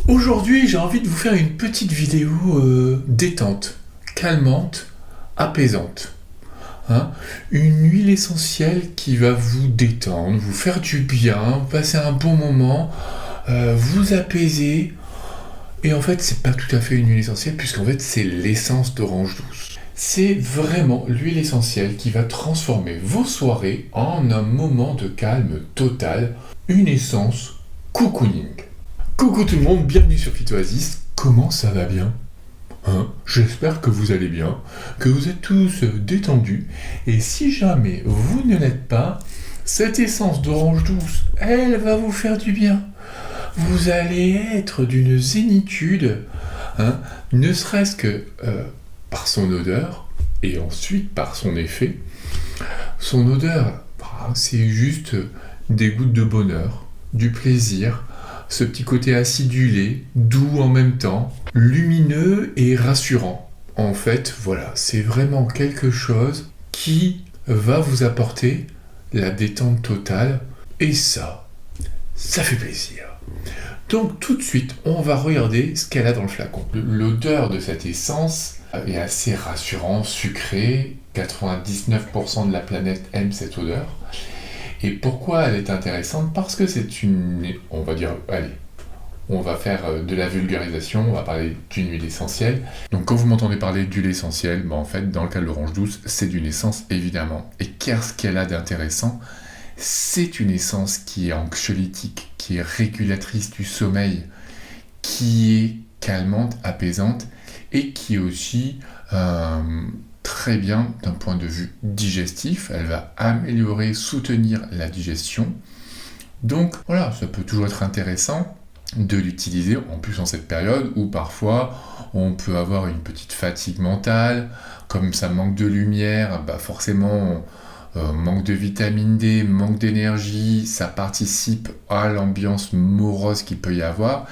Aujourd'hui, j'ai envie de vous faire une petite vidéo détente, calmante, apaisante. Hein. Une huile essentielle qui va vous détendre, vous faire du bien, passer un bon moment, vous apaiser. Et en fait, c'est pas tout à fait une huile essentielle, puisqu'en fait, c'est l'essence d'orange douce. C'est vraiment l'huile essentielle qui va transformer vos soirées en un moment de calme total, une essence cocooning. Coucou tout le monde, bienvenue sur Phytoasis. Comment ça va bien? J'espère que vous allez bien, que vous êtes tous détendus. Et si jamais vous ne l'êtes pas, cette essence d'orange douce, elle va vous faire du bien. Vous allez être d'une zénitude, ne serait-ce que par son odeur et ensuite par son effet. Son odeur, c'est juste des gouttes de bonheur, du plaisir, ce petit côté acidulé, doux en même temps, lumineux et rassurant. En fait, voilà, c'est vraiment quelque chose qui va vous apporter la détente totale, et ça fait plaisir. Donc tout de suite, on va regarder ce qu'elle a dans le flacon. L'odeur de cette essence est assez rassurante, sucrée, 99% de la planète aime cette odeur. Et pourquoi elle est intéressante? Parce que c'est une... On va dire... Allez, on va faire de la vulgarisation, on va parler d'une huile essentielle. Donc quand vous m'entendez parler d'huile essentielle, en fait, dans le cas de l'orange douce, c'est d'une essence, évidemment. Et qu'est-ce qu'elle a d'intéressant? C'est une essence qui est anxiolytique, qui est régulatrice du sommeil, qui est calmante, apaisante, et qui est aussi... très bien d'un point de vue digestif, elle va améliorer, soutenir la digestion. Donc voilà, ça peut toujours être intéressant de l'utiliser, en plus en cette période où parfois on peut avoir une petite fatigue mentale, comme ça manque de lumière, forcément manque de vitamine D, manque d'énergie, ça participe à l'ambiance morose qu'il peut y avoir,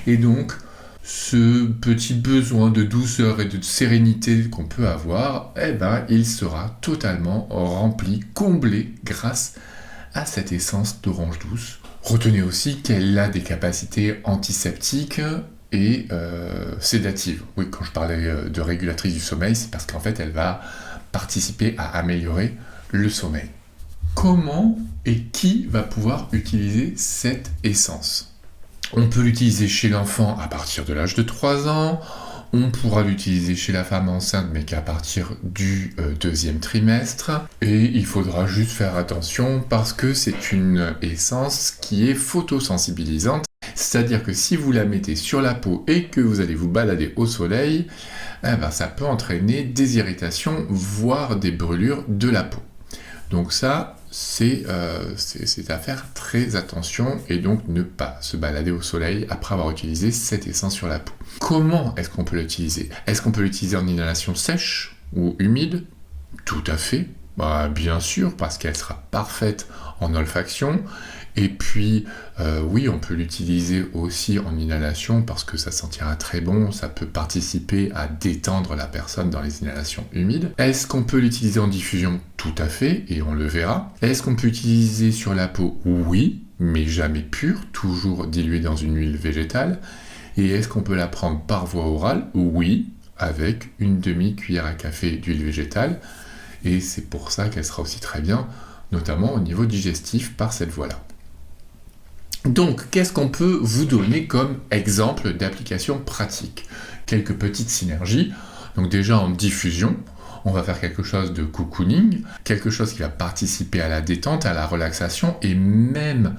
et donc ce petit besoin de douceur et de sérénité qu'on peut avoir, il sera totalement rempli, comblé grâce à cette essence d'orange douce. Retenez aussi qu'elle a des capacités antiseptiques et sédatives. Oui, quand je parlais de régulatrice du sommeil, c'est parce qu'en fait, elle va participer à améliorer le sommeil. Comment et qui va pouvoir utiliser cette essence ? On peut l'utiliser chez l'enfant à partir de l'âge de 3 ans, on pourra l'utiliser chez la femme enceinte, mais qu'à partir du 2e trimestre. Et il faudra juste faire attention parce que c'est une essence qui est photosensibilisante. C'est-à-dire que si vous la mettez sur la peau et que vous allez vous balader au soleil, ça peut entraîner des irritations, voire des brûlures de la peau. Donc ça, c'est à faire très attention et donc ne pas se balader au soleil après avoir utilisé cette essence sur la peau. Comment est-ce qu'on peut l'utiliser? Est-ce qu'on peut l'utiliser en inhalation sèche ou humide? Tout à fait, bien sûr, parce qu'elle sera parfaite en olfaction. Et puis, oui, on peut l'utiliser aussi en inhalation parce que ça sentira très bon, ça peut participer à détendre la personne dans les inhalations humides. Est-ce qu'on peut l'utiliser en diffusion? Tout à fait, et on le verra. Est-ce qu'on peut l'utiliser sur la peau? Oui, mais jamais pure, toujours diluée dans une huile végétale. Et est-ce qu'on peut la prendre par voie orale? Oui, avec une demi-cuillère à café d'huile végétale. Et c'est pour ça qu'elle sera aussi très bien, notamment au niveau digestif, par cette voie-là. Donc, qu'est-ce qu'on peut vous donner comme exemple d'application pratique? Quelques petites synergies. Donc déjà en diffusion, on va faire quelque chose de cocooning, quelque chose qui va participer à la détente, à la relaxation et même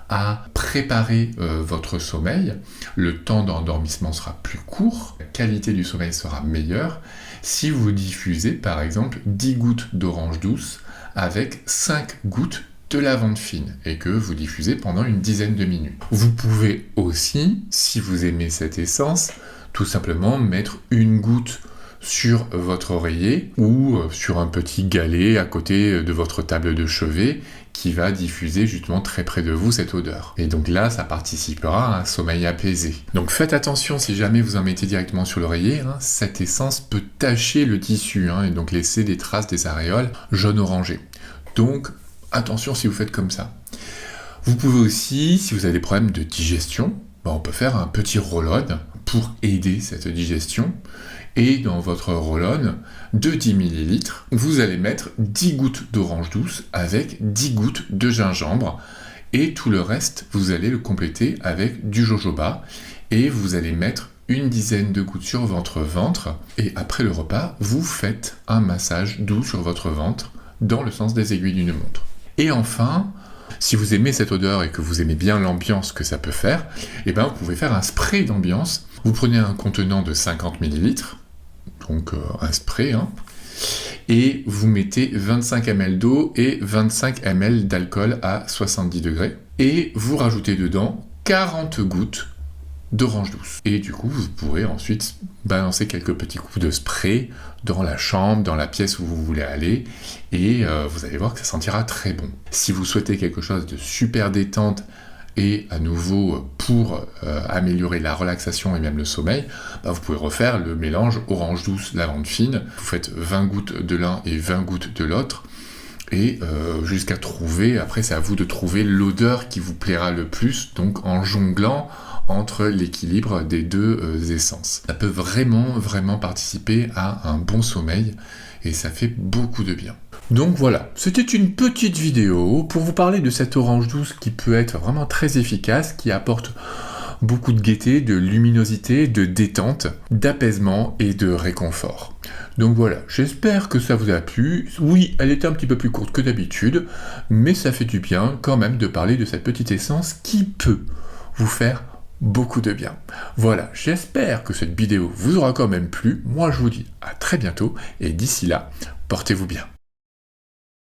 à préparer votre sommeil. Le temps d'endormissement sera plus court, la qualité du sommeil sera meilleure si vous diffusez par exemple 10 gouttes d'orange douce avec 5 gouttes de lavande fine et que vous diffusez pendant une dizaine de minutes. Vous pouvez aussi, si vous aimez cette essence, tout simplement mettre une goutte sur votre oreiller ou sur un petit galet à côté de votre table de chevet qui va diffuser justement très près de vous cette odeur. Et donc là, ça participera à un sommeil apaisé. Donc faites attention si jamais vous en mettez directement sur l'oreiller, cette essence peut tacher le tissu et donc laisser des traces des aréoles jaune-orangé. Donc attention si vous faites comme ça. Vous pouvez aussi, si vous avez des problèmes de digestion, on peut faire un petit roll-on pour aider cette digestion. Et dans votre roll-on de 10 ml, vous allez mettre 10 gouttes d'orange douce avec 10 gouttes de gingembre. Et tout le reste, vous allez le compléter avec du jojoba. Et vous allez mettre une dizaine de gouttes sur votre ventre. Et après le repas, vous faites un massage doux sur votre ventre dans le sens des aiguilles d'une montre. Et enfin, si vous aimez cette odeur et que vous aimez bien l'ambiance que ça peut faire, vous pouvez faire un spray d'ambiance. Vous prenez un contenant de 50 ml, donc un spray, et vous mettez 25 ml d'eau et 25 ml d'alcool à 70 degrés, et vous rajoutez dedans 40 gouttes d'orange douce. Et du coup, vous pourrez ensuite balancer quelques petits coups de spray dans la chambre, dans la pièce où vous voulez aller, et vous allez voir que ça sentira très bon. Si vous souhaitez quelque chose de super détente, et à nouveau, pour améliorer la relaxation et même le sommeil, vous pouvez refaire le mélange orange douce, lavande fine. Vous faites 20 gouttes de l'un et 20 gouttes de l'autre. Et jusqu'à trouver, après c'est à vous de trouver l'odeur qui vous plaira le plus, donc en jonglant entre l'équilibre des deux essences. Ça peut vraiment participer à un bon sommeil et ça fait beaucoup de bien. Donc voilà, c'était une petite vidéo pour vous parler de cette orange douce qui peut être vraiment très efficace, qui apporte beaucoup de gaieté, de luminosité, de détente, d'apaisement et de réconfort. Donc voilà, j'espère que ça vous a plu. Oui, elle était un petit peu plus courte que d'habitude, mais ça fait du bien quand même de parler de cette petite essence qui peut vous faire beaucoup de bien. Voilà, j'espère que cette vidéo vous aura quand même plu. Moi je vous dis à très bientôt et d'ici là, portez-vous bien.